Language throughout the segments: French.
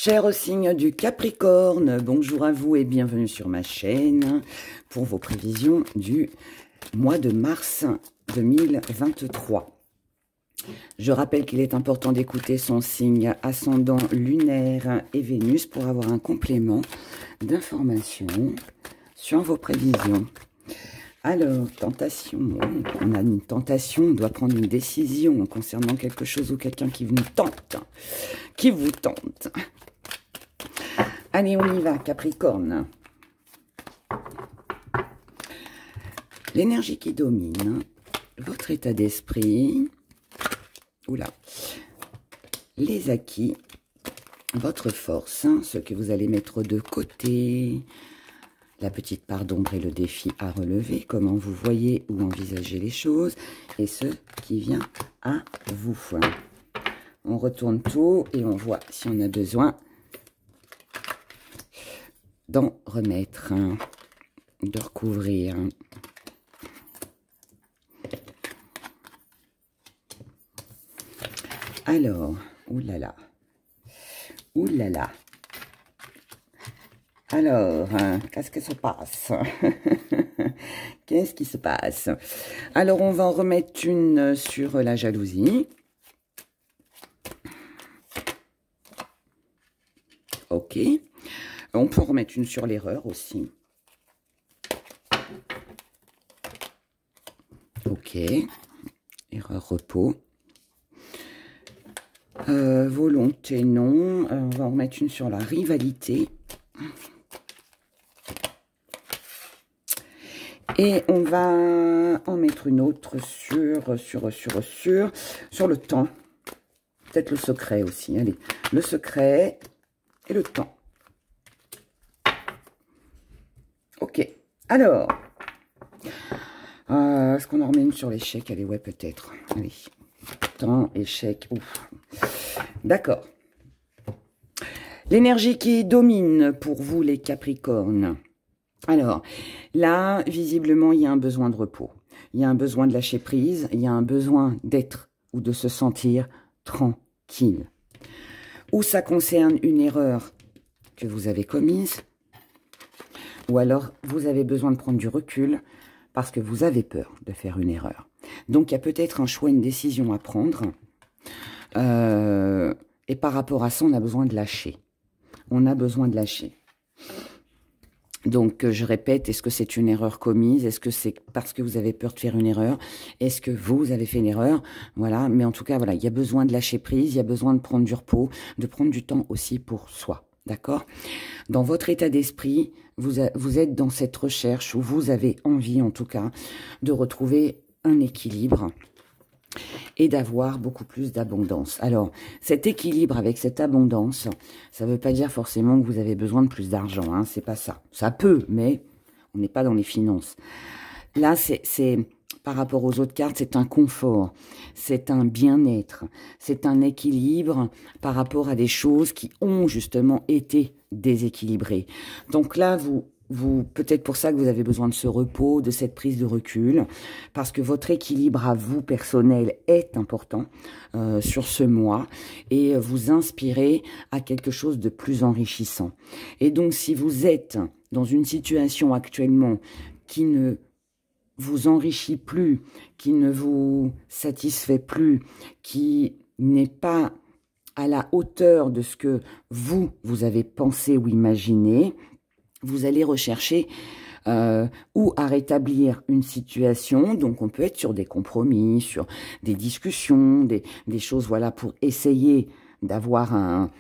Cher signe du Capricorne, bonjour à vous et bienvenue sur ma chaîne pour vos prévisions du mois de mars 2023. Je rappelle qu'il est important d'écouter son signe ascendant lunaire et Vénus pour avoir un complément d'informations sur vos prévisions. Alors, tentation, on a une tentation, on doit prendre une décision concernant quelque chose ou quelqu'un qui vous tente, Allez, on y va, Capricorne. L'énergie qui domine, votre état d'esprit, les acquis, votre force, ce que vous allez mettre de côté, la petite part d'ombre et le défi à relever, comment vous voyez ou envisagez les choses, et ce qui vient à vous. On retourne tout et on voit si on a besoin d'en remettre, de recouvrir. Alors, oulala. Alors, qu'est-ce que se passe? Qu'est-ce qui se passe? Alors, on va en remettre une sur la jalousie. Ok. On peut en remettre une sur l'erreur aussi. Ok. Erreur, repos. Volonté, non. On va en remettre une sur la rivalité. Et on va en mettre une autre sur le temps. Peut-être le secret aussi. Allez, le secret et le temps. Ok. Alors, est-ce qu'on en remet une sur l'échec? Allez, ouais, peut-être. Allez, temps, échec. Ouf. D'accord. L'énergie qui domine pour vous, les Capricornes. Alors, là, visiblement, il y a un besoin de repos. Il y a un besoin de lâcher prise. Il y a un besoin d'être ou de se sentir tranquille. Ou ça concerne une erreur que vous avez commise. Ou alors, vous avez besoin de prendre du recul parce que vous avez peur de faire une erreur. Donc, il y a peut-être un choix, une décision à prendre. Et par rapport à ça, on a besoin de lâcher. On a besoin de lâcher. Donc, je répète, est-ce que c'est une erreur commise? Est-ce que c'est parce que vous avez peur de faire une erreur? Est-ce que vous avez fait une erreur? Voilà, mais en tout cas, voilà, il y a besoin de lâcher prise, il y a besoin de prendre du repos, de prendre du temps aussi pour soi. D'accord? Dans votre état d'esprit, vous êtes dans cette recherche où vous avez envie, en tout cas, de retrouver un équilibre et d'avoir beaucoup plus d'abondance. Alors, cet équilibre avec cette abondance, ça ne veut pas dire forcément que vous avez besoin de plus d'argent, hein, c'est pas ça. Ça peut, mais on n'est pas dans les finances. Là, c'est par rapport aux autres cartes, c'est un confort, c'est un bien-être, c'est un équilibre par rapport à des choses qui ont justement été déséquilibrées. Donc là, peut-être pour ça que vous avez besoin de ce repos, de cette prise de recul, parce que votre équilibre à vous personnel est important sur ce mois et vous inspirez à quelque chose de plus enrichissant. Et donc, si vous êtes dans une situation actuellement qui ne vous enrichit plus, qui ne vous satisfait plus, qui n'est pas à la hauteur de ce que vous avez pensé ou imaginé, vous allez rechercher ou à rétablir une situation. Donc, on peut être sur des compromis, sur des discussions, des choses, voilà, pour essayer d'avoir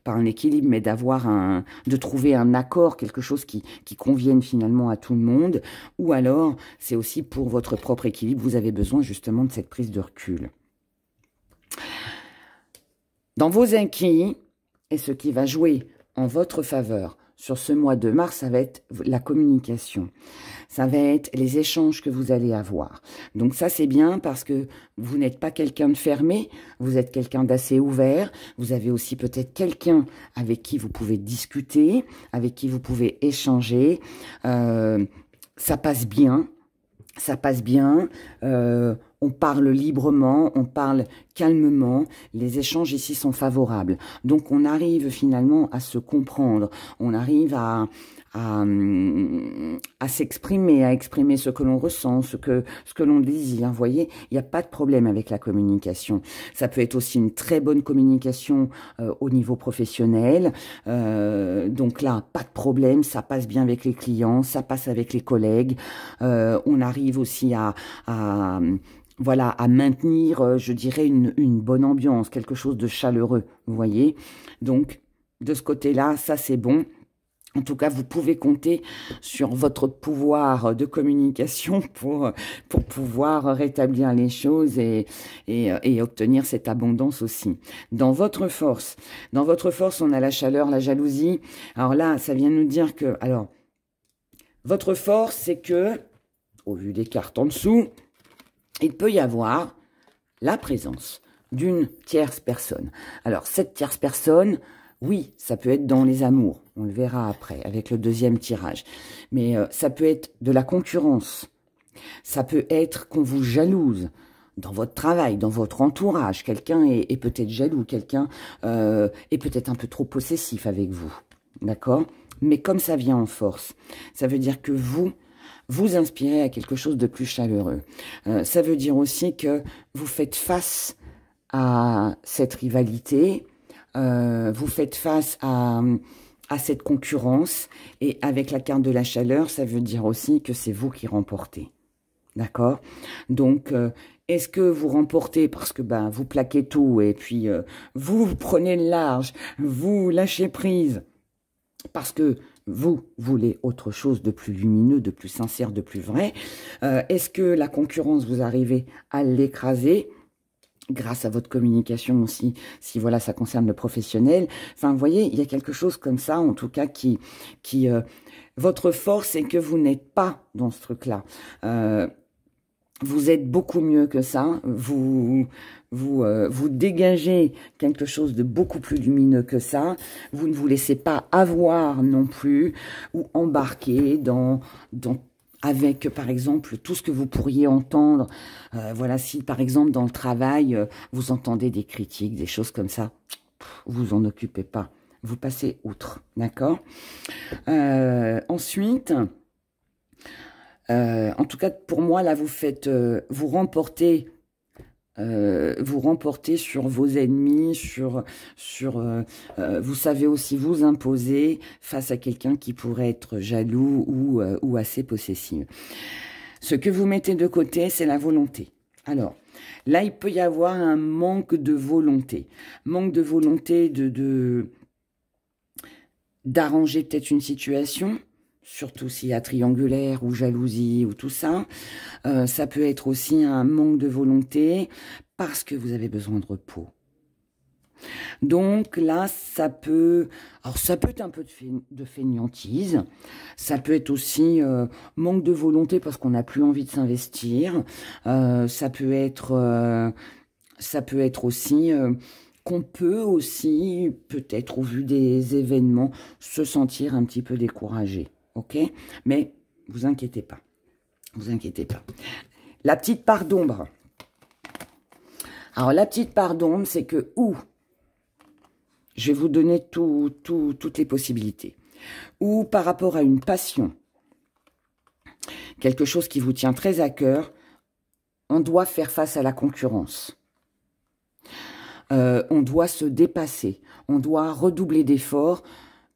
pas un équilibre, mais de trouver un accord, quelque chose qui convienne finalement à tout le monde. Ou alors, c'est aussi pour votre propre équilibre, vous avez besoin justement de cette prise de recul. Dans vos inquiétudes, et ce qui va jouer en votre faveur sur ce mois de mars, ça va être la communication. Ça va être les échanges que vous allez avoir. Donc ça, c'est bien parce que vous n'êtes pas quelqu'un de fermé, vous êtes quelqu'un d'assez ouvert. Vous avez aussi peut-être quelqu'un avec qui vous pouvez discuter, avec qui vous pouvez échanger. Ça passe bien. on parle librement, on parle calmement, les échanges ici sont favorables. Donc on arrive finalement à se comprendre, on arrive à s'exprimer, à exprimer ce que l'on ressent, ce que l'on désire. Vous voyez, il n'y a pas de problème avec la communication. Ça peut être aussi une très bonne communication au niveau professionnel. Donc là, pas de problème, ça passe bien avec les clients, ça passe avec les collègues. On arrive aussi voilà, à maintenir, je dirais, une bonne ambiance, quelque chose de chaleureux, vous voyez. Donc, de ce côté-là, ça c'est bon. En tout cas, vous pouvez compter sur votre pouvoir de communication pour pouvoir rétablir les choses et obtenir cette abondance aussi. Dans votre force, on a la chaleur, la jalousie. Alors là, ça vient nous dire que, alors, votre force, c'est que, au vu des cartes en dessous, il peut y avoir la présence d'une tierce personne. Alors, cette tierce personne, oui, ça peut être dans les amours, on le verra après, avec le deuxième tirage. Mais ça peut être de la concurrence, ça peut être qu'on vous jalouse dans votre travail, dans votre entourage. Quelqu'un est peut-être jaloux, quelqu'un est peut-être un peu trop possessif avec vous, d'accord? Mais comme ça vient en force, ça veut dire que vous inspirez à quelque chose de plus chaleureux. Ça veut dire aussi que vous faites face à cette rivalité, vous faites face à cette concurrence, et avec la carte de la chaleur, ça veut dire aussi que c'est vous qui remportez. D'accord? Donc, est-ce que vous remportez parce que vous plaquez tout et puis vous prenez le large, vous lâchez prise parce que vous voulez autre chose de plus lumineux, de plus sincère, de plus vrai? Est-ce que la concurrence, vous arrivez à l'écraser grâce à votre communication aussi, si voilà, ça concerne le professionnel? Enfin, vous voyez, il y a quelque chose comme ça, en tout cas, votre force, c'est que vous n'êtes pas dans ce truc-là. Vous êtes beaucoup mieux que ça. Vous dégagez quelque chose de beaucoup plus lumineux que ça. Vous ne vous laissez pas avoir non plus ou embarquer avec, par exemple, tout ce que vous pourriez entendre. Voilà, si, par exemple, dans le travail, vous entendez des critiques, des choses comme ça, vous en occupez pas. Vous passez outre, d'accord? Ensuite, en tout cas, pour moi, là, vous remportez sur vos ennemis, vous savez aussi vous imposer face à quelqu'un qui pourrait être jaloux ou assez possessif. Ce que vous mettez de côté, c'est la volonté. Alors, là, il peut y avoir un manque de volonté. Manque de volonté d'arranger peut-être une situation, surtout s'il y a triangulaire ou jalousie ou tout ça. Ça peut être aussi un manque de volonté parce que vous avez besoin de repos. Donc là, ça peut être un peu de fainéantise, ça peut être aussi manque de volonté parce qu'on n'a plus envie de s'investir, ça peut être aussi qu'on peut aussi, peut-être au vu des événements, se sentir un petit peu découragé, ok? Mais vous inquiétez pas, vous inquiétez pas. La petite part d'ombre. Alors la petite part d'ombre, c'est que je vais vous donner toutes les possibilités. Ou par rapport à une passion, quelque chose qui vous tient très à cœur, on doit faire face à la concurrence. On doit se dépasser. On doit redoubler d'efforts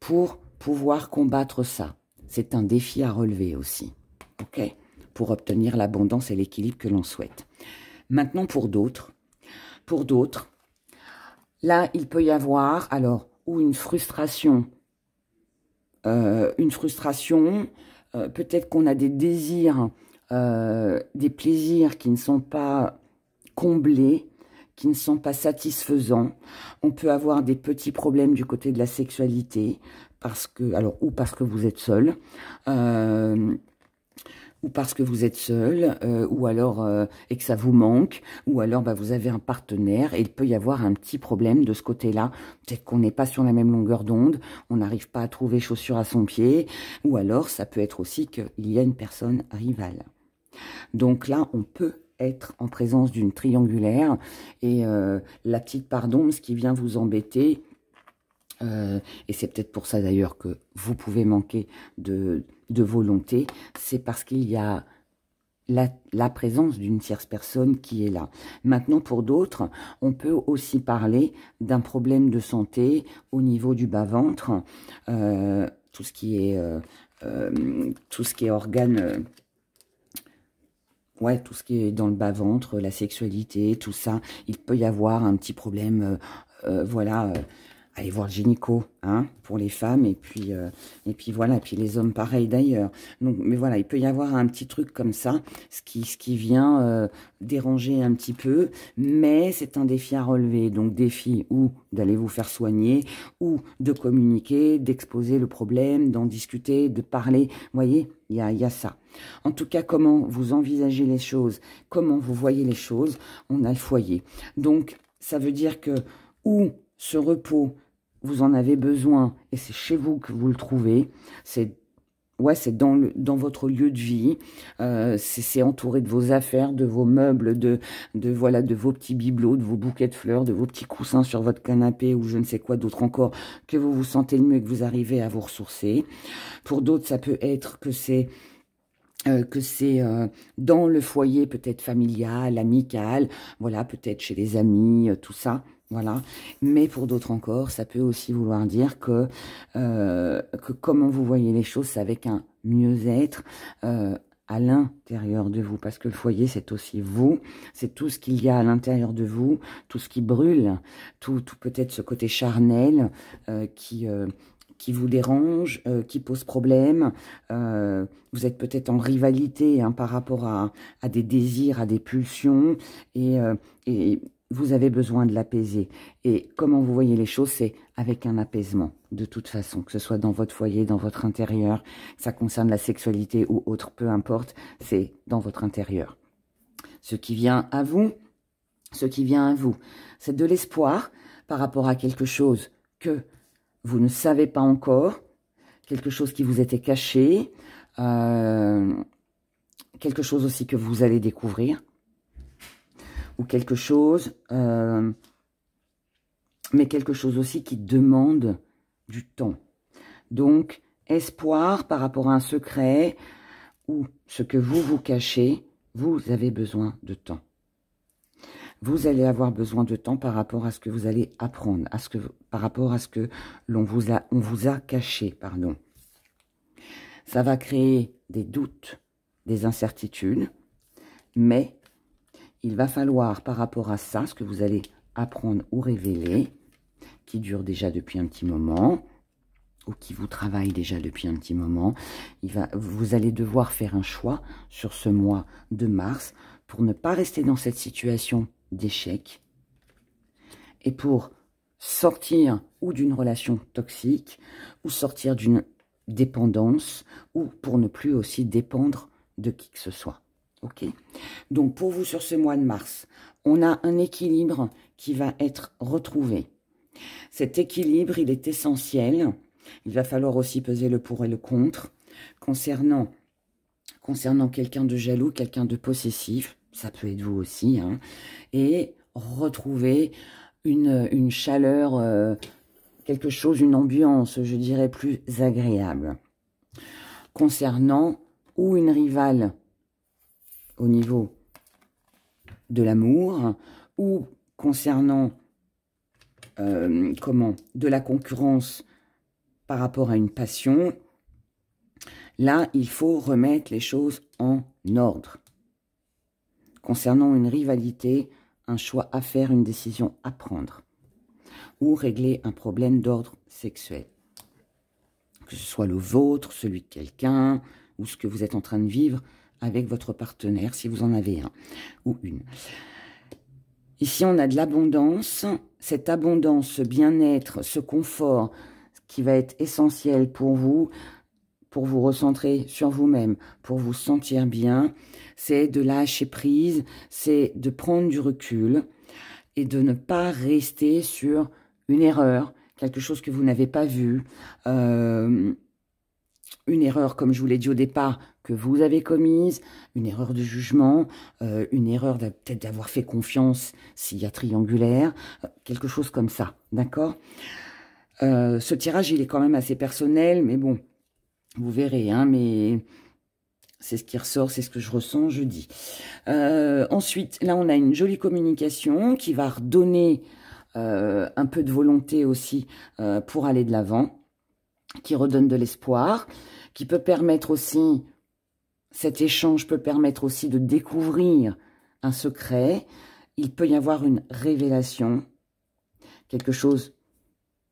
pour pouvoir combattre ça. C'est un défi à relever aussi. Ok? Pour obtenir l'abondance et l'équilibre que l'on souhaite. Maintenant, pour d'autres, là, il peut y avoir, alors, ou une frustration, peut-être qu'on a des désirs, des plaisirs qui ne sont pas comblés, qui ne sont pas satisfaisants. On peut avoir des petits problèmes du côté de la sexualité, ou parce que vous êtes seul, ou alors et que ça vous manque, ou alors vous avez un partenaire et il peut y avoir un petit problème de ce côté-là. Peut-être qu'on n'est pas sur la même longueur d'onde, on n'arrive pas à trouver chaussure à son pied, ou alors ça peut être aussi qu'il y a une personne rivale. Donc là, on peut être en présence d'une triangulaire. Et la petite part d'ombre, ce qui vient vous embêter, et c'est peut-être pour ça d'ailleurs que vous pouvez manquer de volonté, c'est parce qu'il y a la présence d'une tierce personne qui est là. Maintenant, pour d'autres, on peut aussi parler d'un problème de santé au niveau du bas-ventre, tout ce qui est organe, ouais, tout ce qui est dans le bas-ventre, la sexualité, tout ça. Il peut y avoir un petit problème, voilà. Allez voir le gynéco, hein, pour les femmes, et puis voilà, et puis les hommes pareil d'ailleurs. Donc, mais voilà, il peut y avoir un petit truc comme ça, ce qui vient déranger un petit peu, mais c'est un défi à relever. Donc défi ou d'aller vous faire soigner, ou de communiquer, d'exposer le problème, d'en discuter, de parler. Vous voyez, il y a ça. En tout cas, comment vous envisagez les choses, comment vous voyez les choses, on a le foyer. Donc, ça veut dire que, ou ce repos, vous en avez besoin, et c'est chez vous que vous le trouvez, c'est dans votre lieu de vie, c'est entouré de vos affaires, de vos meubles, de vos petits bibelots, de vos bouquets de fleurs, de vos petits coussins sur votre canapé, ou je ne sais quoi d'autre encore, que vous vous sentez le mieux, que vous arrivez à vous ressourcer. Pour d'autres, ça peut être que c'est dans le foyer peut-être familial, amical, voilà, peut-être chez les amis, tout ça, voilà. Mais pour d'autres encore, ça peut aussi vouloir dire que comment vous voyez les choses, c'est avec un mieux-être à l'intérieur de vous, parce que le foyer, c'est aussi vous, c'est tout ce qu'il y a à l'intérieur de vous, tout ce qui brûle, tout peut-être ce côté charnel qui vous dérange, qui pose problème. Vous êtes peut-être en rivalité hein, par rapport à des désirs, à des pulsions, et vous avez besoin de l'apaiser. Et comment vous voyez les choses, c'est avec un apaisement, de toute façon, que ce soit dans votre foyer, dans votre intérieur, que ça concerne la sexualité ou autre, peu importe, c'est dans votre intérieur. Ce qui vient à vous, c'est de l'espoir par rapport à quelque chose que vous ne savez pas encore, quelque chose qui vous était caché, quelque chose aussi que vous allez découvrir, ou quelque chose, mais quelque chose aussi qui demande du temps. Donc, espoir par rapport à un secret, ou ce que vous cachez, vous avez besoin de temps. Vous allez avoir besoin de temps par rapport à ce que vous allez apprendre, par rapport à ce que on vous a caché, pardon. Ça va créer des doutes, des incertitudes, mais il va falloir, par rapport à ça, ce que vous allez apprendre ou révéler, qui dure déjà depuis un petit moment, ou qui vous travaille déjà depuis un petit moment, vous allez devoir faire un choix sur ce mois de mars pour ne pas rester dans cette situation d'échec et pour sortir ou d'une relation toxique ou sortir d'une dépendance ou pour ne plus aussi dépendre de qui que ce soit. Ok. Donc pour vous sur ce mois de mars, on a un équilibre qui va être retrouvé. Cet équilibre, il est essentiel. Il va falloir aussi peser le pour et le contre concernant quelqu'un de jaloux, quelqu'un de possessif. Ça peut être vous aussi, hein, et retrouver une chaleur, quelque chose, une ambiance, je dirais, plus agréable. Concernant ou une rivale au niveau de l'amour, ou concernant, de la concurrence par rapport à une passion, là, il faut remettre les choses en ordre. Concernant une rivalité, un choix à faire, une décision à prendre. Ou régler un problème d'ordre sexuel. Que ce soit le vôtre, celui de quelqu'un, ou ce que vous êtes en train de vivre avec votre partenaire, si vous en avez un ou une. Ici, on a de l'abondance. Cette abondance, ce bien-être, ce confort qui va être essentiel pour vous recentrer sur vous-même, pour vous sentir bien, c'est de lâcher prise, c'est de prendre du recul et de ne pas rester sur une erreur, quelque chose que vous n'avez pas vu, une erreur, comme je vous l'ai dit au départ, que vous avez commise, une erreur de jugement, une erreur peut-être d'avoir fait confiance s'il y a triangulaire, quelque chose comme ça, d'accord? Ce tirage, il est quand même assez personnel, mais bon, vous verrez, hein, mais c'est ce qui ressort, c'est ce que je ressens, je dis. Ensuite, là, on a une jolie communication qui va redonner un peu de volonté aussi pour aller de l'avant, qui redonne de l'espoir, qui peut permettre aussi, cet échange peut permettre aussi de découvrir un secret. Il peut y avoir une révélation, quelque chose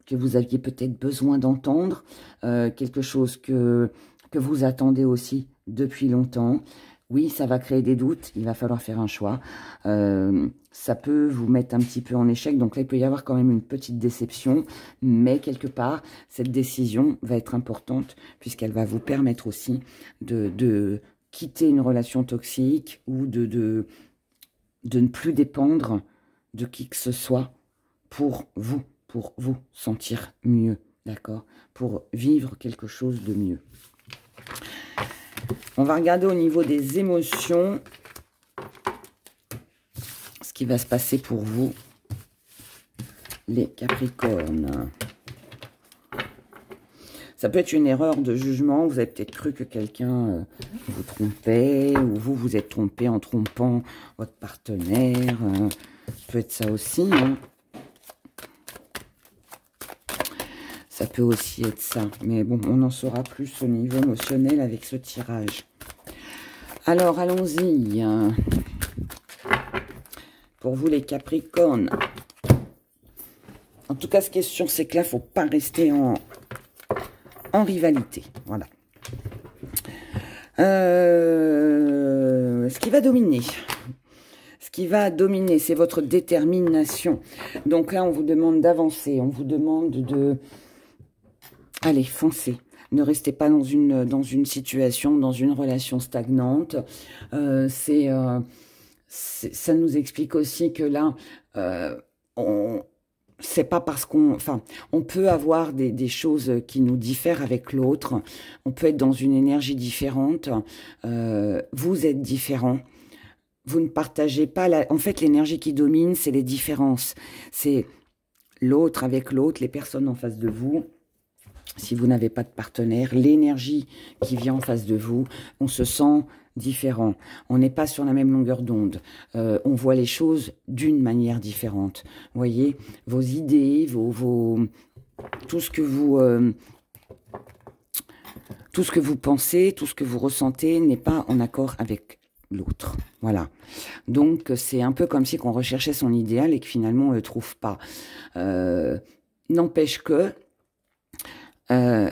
que vous aviez peut-être besoin d'entendre, quelque chose que vous attendez aussi depuis longtemps. Oui, ça va créer des doutes, il va falloir faire un choix. Ça peut vous mettre un petit peu en échec, donc là, il peut y avoir quand même une petite déception, mais quelque part, cette décision va être importante, puisqu'elle va vous permettre aussi de quitter une relation toxique ou de ne plus dépendre de qui que ce soit pour vous sentir mieux, d'accord? Pour vivre quelque chose de mieux. On va regarder au niveau des émotions ce qui va se passer pour vous, les Capricornes. Ça peut être une erreur de jugement. Vous avez peut-être cru que quelqu'un vous trompait, ou vous êtes trompé en trompant votre partenaire. Ça peut être ça aussi, hein. Ça peut aussi être ça. Mais bon, on en saura plus au niveau émotionnel avec ce tirage. Alors, allons-y. Pour vous, les Capricornes. En tout cas, ce qui est sûr, c'est que là, il ne faut pas rester en rivalité. Voilà. Ce qui va dominer. Ce qui va dominer, c'est votre détermination. Donc là, on vous demande d'avancer. On vous demande de... Allez, foncez. Ne restez pas dans une situation, dans une relation stagnante. Ça nous explique aussi que là, c'est pas parce on peut avoir des choses qui nous diffèrent avec l'autre. On peut être dans une énergie différente. Vous êtes différent. Vous ne partagez pas en fait, l'énergie qui domine, c'est les différences. C'est l'autre avec l'autre, les personnes en face de vous. Si vous n'avez pas de partenaire, l'énergie qui vient en face de vous, on se sent différent. On n'est pas sur la même longueur d'onde. On voit les choses d'une manière différente. Vous voyez, vos idées, tout ce que vous pensez, tout ce que vous ressentez n'est pas en accord avec l'autre. Voilà. Donc, c'est un peu comme si on recherchait son idéal et que finalement, on ne le trouve pas. N'empêche que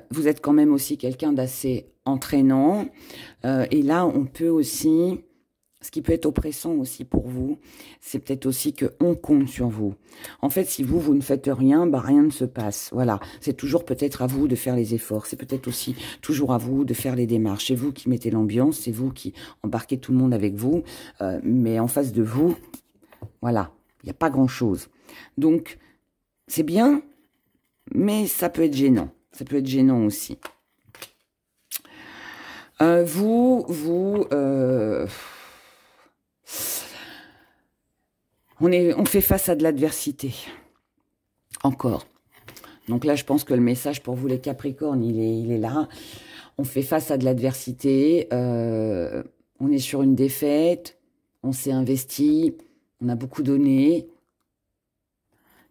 vous êtes quand même aussi quelqu'un d'assez entraînant. Et là, on peut aussi... Ce qui peut être oppressant aussi pour vous, c'est peut-être aussi qu'on compte sur vous. En fait, si vous ne faites rien, bah rien ne se passe. Voilà. C'est toujours peut-être à vous de faire les efforts. C'est peut-être aussi toujours à vous de faire les démarches. C'est vous qui mettez l'ambiance. C'est vous qui embarquez tout le monde avec vous. Mais en face de vous, voilà, il n'y a pas grand-chose. Donc, c'est bien, mais ça peut être gênant. Ça peut être gênant aussi. On fait face à de l'adversité. Encore. Donc là, je pense que le message pour vous, les Capricornes, il est là. On fait face à de l'adversité. On est sur une défaite. On s'est investi. On a beaucoup donné.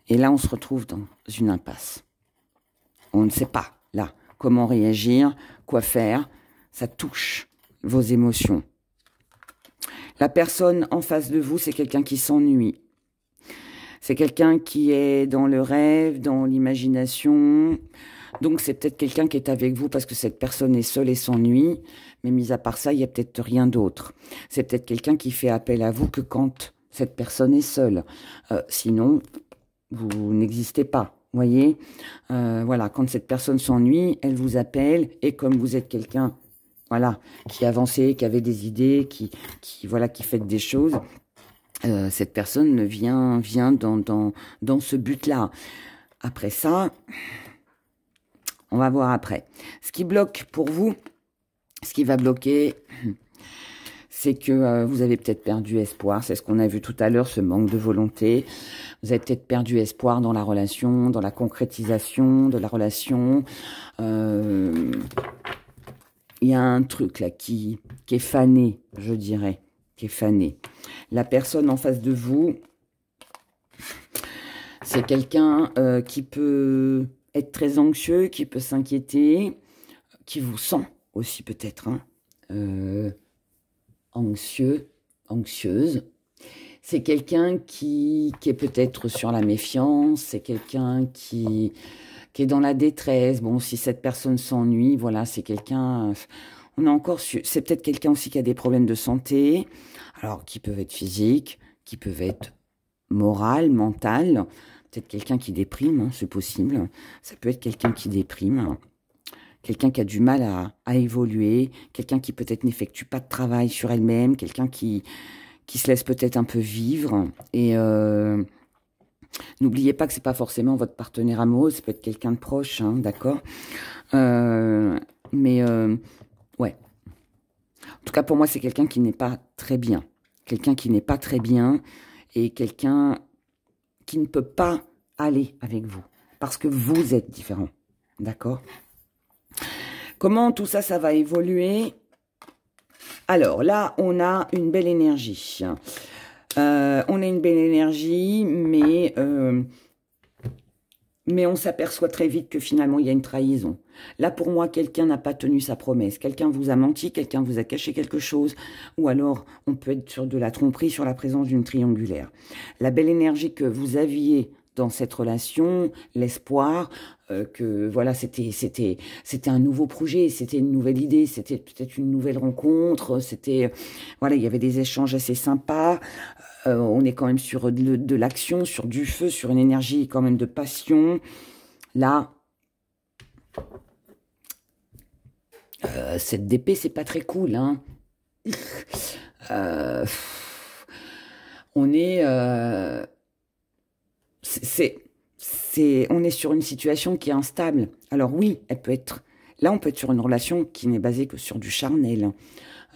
Et là, on se retrouve dans une impasse. On ne sait pas, là, comment réagir, quoi faire. Ça touche vos émotions. La personne en face de vous, c'est quelqu'un qui s'ennuie. C'est quelqu'un qui est dans le rêve, dans l'imagination. Donc, c'est peut-être quelqu'un qui est avec vous parce que cette personne est seule et s'ennuie. Mais mis à part ça, il n'y a peut-être rien d'autre. C'est peut-être quelqu'un qui fait appel à vous que quand cette personne est seule. Sinon, vous n'existez pas. Voyez, voilà, quand cette personne s'ennuie, elle vous appelle. Et comme vous êtes quelqu'un... Voilà, qui avançait, qui avait des idées, qui fait des choses. Cette personne vient dans ce but-là. Après ça, On va voir après. Ce qui bloque pour vous, ce qui va bloquer, c'est que vous avez peut-être perdu espoir. C'est ce qu'on a vu tout à l'heure, ce manque de volonté. Vous avez peut-être perdu espoir dans la relation, dans la concrétisation de la relation. Il y a un truc là qui est fané, je dirais, qui est fané. La personne en face de vous, c'est quelqu'un qui peut être très anxieux, qui peut s'inquiéter, qui vous sent aussi peut-être, hein, anxieux, anxieuse. C'est quelqu'un qui est peut-être sur la méfiance, c'est quelqu'un qui est dans la détresse. Bon, si cette personne s'ennuie, voilà, c'est quelqu'un... On a encore su... C'est peut-être quelqu'un aussi qui a des problèmes de santé, alors qui peuvent être physiques, qui peuvent être morales, mentales. Peut-être quelqu'un qui déprime, hein, c'est possible. Ça peut être quelqu'un qui déprime. Quelqu'un qui a du mal à évoluer, quelqu'un qui peut-être n'effectue pas de travail sur elle-même, quelqu'un qui se laisse peut-être un peu vivre. Et n'oubliez pas que c'est pas forcément votre partenaire amoureux, ça peut être quelqu'un de proche, hein, d'accord, ouais. En tout cas, pour moi, c'est quelqu'un qui n'est pas très bien. Quelqu'un qui n'est pas très bien et quelqu'un qui ne peut pas aller avec vous parce que vous êtes différent, d'accord. Comment tout ça, ça va évoluer? Alors là, on a une belle énergie. On a une belle énergie, mais on s'aperçoit très vite que finalement, il y a une trahison. Là, pour moi, quelqu'un n'a pas tenu sa promesse. Quelqu'un vous a menti, quelqu'un vous a caché quelque chose. Ou alors, on peut être sur de la tromperie, sur la présence d'une triangulaire. La belle énergie que vous aviez dans cette relation, l'espoir, que voilà, c'était un nouveau projet, c'était une nouvelle idée, c'était peut-être une nouvelle rencontre, c'était, voilà, il y avait des échanges assez sympas, on est quand même sur de l'action, sur du feu, sur une énergie quand même de passion. Là, cette d'épée, c'est pas très cool, hein. On est... on est sur une situation qui est instable. Alors oui, elle peut être... Là, on peut être sur une relation qui n'est basée que sur du charnel.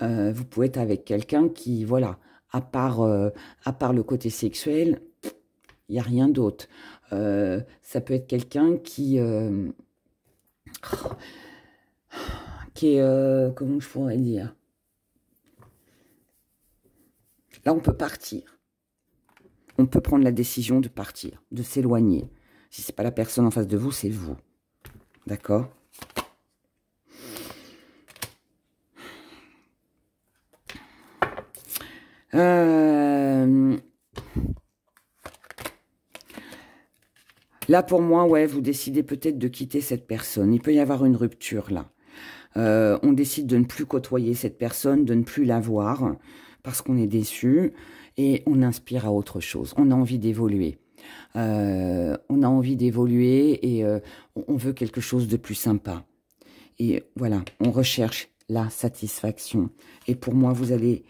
Vous pouvez être avec quelqu'un qui, voilà, à part le côté sexuel, il n'y a rien d'autre. Ça peut être quelqu'un qui est... comment je pourrais dire? Là, on peut partir. On peut prendre la décision de partir, de s'éloigner. Si ce n'est pas la personne en face de vous, c'est vous. D'accord? Là, pour moi, ouais, vous décidez peut-être de quitter cette personne. Il peut y avoir une rupture, là. On décide de ne plus côtoyer cette personne, de ne plus la voir, parce qu'on est déçu, et on inspire à autre chose. On a envie d'évoluer. On a envie d'évoluer, et on veut quelque chose de plus sympa. Et voilà, on recherche la satisfaction. Et pour moi, vous allez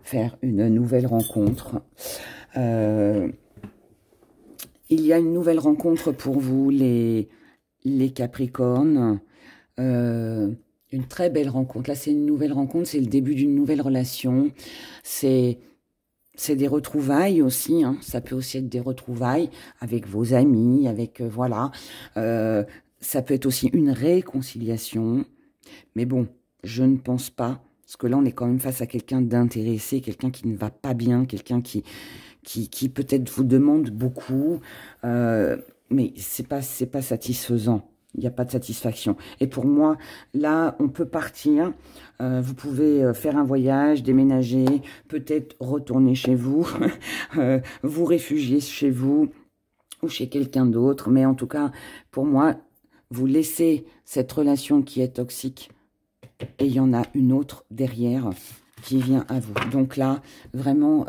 faire une nouvelle rencontre. Il y a une nouvelle rencontre pour vous, les Capricornes. Une très belle rencontre. Là, c'est une nouvelle rencontre, c'est le début d'une nouvelle relation. C'est des retrouvailles aussi, hein. Ça peut aussi être des retrouvailles avec vos amis, avec, voilà. Ça peut être aussi une réconciliation. Mais bon, je ne pense pas, parce que là, on est quand même face à quelqu'un d'intéressé, quelqu'un qui ne va pas bien, quelqu'un qui peut-être vous demande beaucoup, mais c'est pas satisfaisant. Il n'y a pas de satisfaction. Et pour moi, là, on peut partir. Vous pouvez faire un voyage, déménager, peut-être retourner chez vous, vous réfugier chez vous ou chez quelqu'un d'autre. Mais en tout cas, pour moi, vous laissez cette relation qui est toxique et il y en a une autre derrière qui vient à vous. Donc là, vraiment,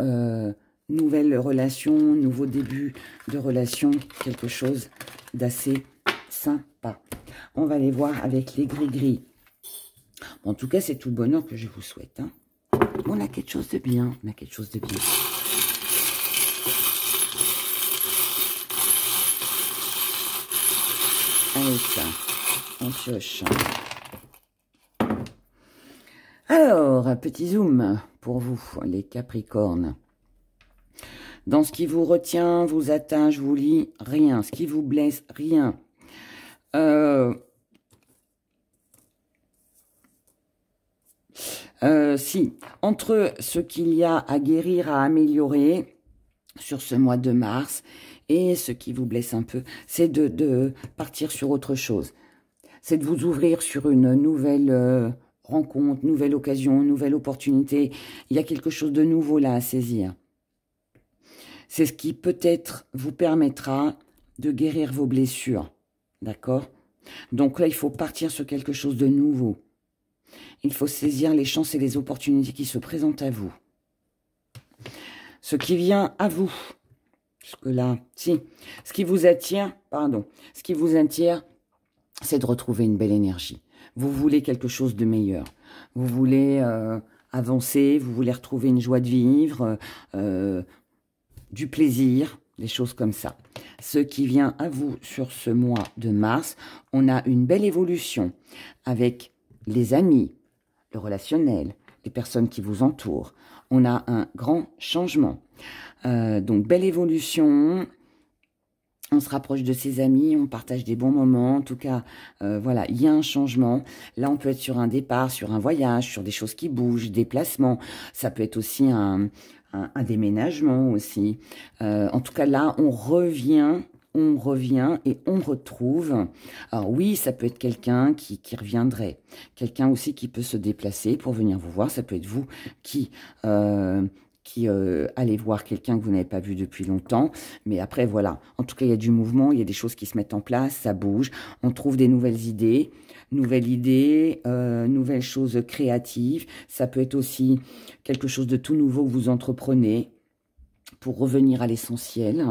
nouvelle relation, nouveau début de relation, quelque chose d'assez sympa. On va aller voir avec les gris-gris. En tout cas, c'est tout le bonheur que je vous souhaite, hein. On a quelque chose de bien. On a quelque chose de bien. Allez, ça, on pioche. Alors, petit zoom pour vous, les Capricornes. Dans ce qui vous retient, vous attache, vous lie, rien. Ce qui vous blesse, rien. Si, entre ce qu'il y a à guérir, à améliorer sur ce mois de mars et ce qui vous blesse un peu, c'est de partir sur autre chose. C'est de vous ouvrir sur une nouvelle rencontre, nouvelle occasion, nouvelle opportunité. Il y a quelque chose de nouveau là à saisir. C'est ce qui peut-être vous permettra de guérir vos blessures. D'accord? Donc là, il faut partir sur quelque chose de nouveau. Il faut saisir les chances et les opportunités qui se présentent à vous. Ce qui vient à vous. Parce que là, si, ce qui vous attire, ce qui vous attire, c'est de retrouver une belle énergie. Vous voulez quelque chose de meilleur. Vous voulez avancer, vous voulez retrouver une joie de vivre, du plaisir, des choses comme ça. Ce qui vient à vous sur ce mois de mars, on a une belle évolution avec les amis, le relationnel, les personnes qui vous entourent. On a un grand changement. Donc, belle évolution. On se rapproche de ses amis, on partage des bons moments. En tout cas, voilà, il y a un changement. Là, on peut être sur un départ, sur un voyage, sur des choses qui bougent, des déplacements. Ça peut être aussi un déménagement aussi. En tout cas, là, on revient et on retrouve. Alors oui, ça peut être quelqu'un qui reviendrait. Quelqu'un aussi qui peut se déplacer pour venir vous voir. Ça peut être vous qui allez voir quelqu'un que vous n'avez pas vu depuis longtemps. Mais après, voilà. En tout cas, il y a du mouvement, il y a des choses qui se mettent en place, ça bouge. On trouve des nouvelles idées, nouvelles choses créatives. Ça peut être aussi quelque chose de tout nouveau que vous entreprenez pour revenir à l'essentiel.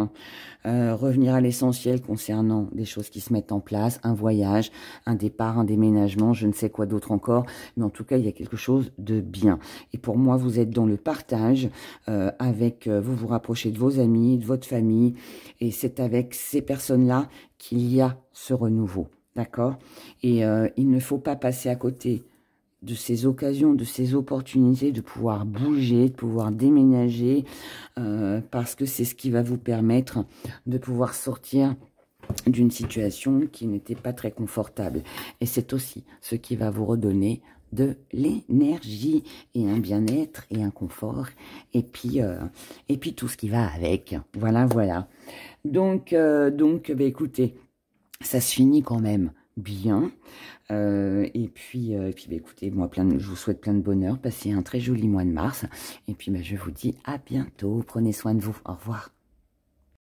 Revenir à l'essentiel concernant des choses qui se mettent en place, un voyage, un départ, un déménagement, je ne sais quoi d'autre encore, mais en tout cas, il y a quelque chose de bien. Et pour moi, vous êtes dans le partage, vous vous rapprochez de vos amis, de votre famille, et c'est avec ces personnes-là qu'il y a ce renouveau, d'accord? Et il ne faut pas passer à côté de ces occasions, de ces opportunités de pouvoir bouger, de pouvoir déménager, parce que c'est ce qui va vous permettre de pouvoir sortir d'une situation qui n'était pas très confortable. Et c'est aussi ce qui va vous redonner de l'énergie et un bien-être et un confort et puis tout ce qui va avec. Voilà, voilà. Donc bah, écoutez, ça se finit quand même bien. Et puis bah, écoutez, moi, je vous souhaite plein de bonheur. Passez un très joli mois de mars. Et puis, bah, je vous dis à bientôt. Prenez soin de vous. Au revoir.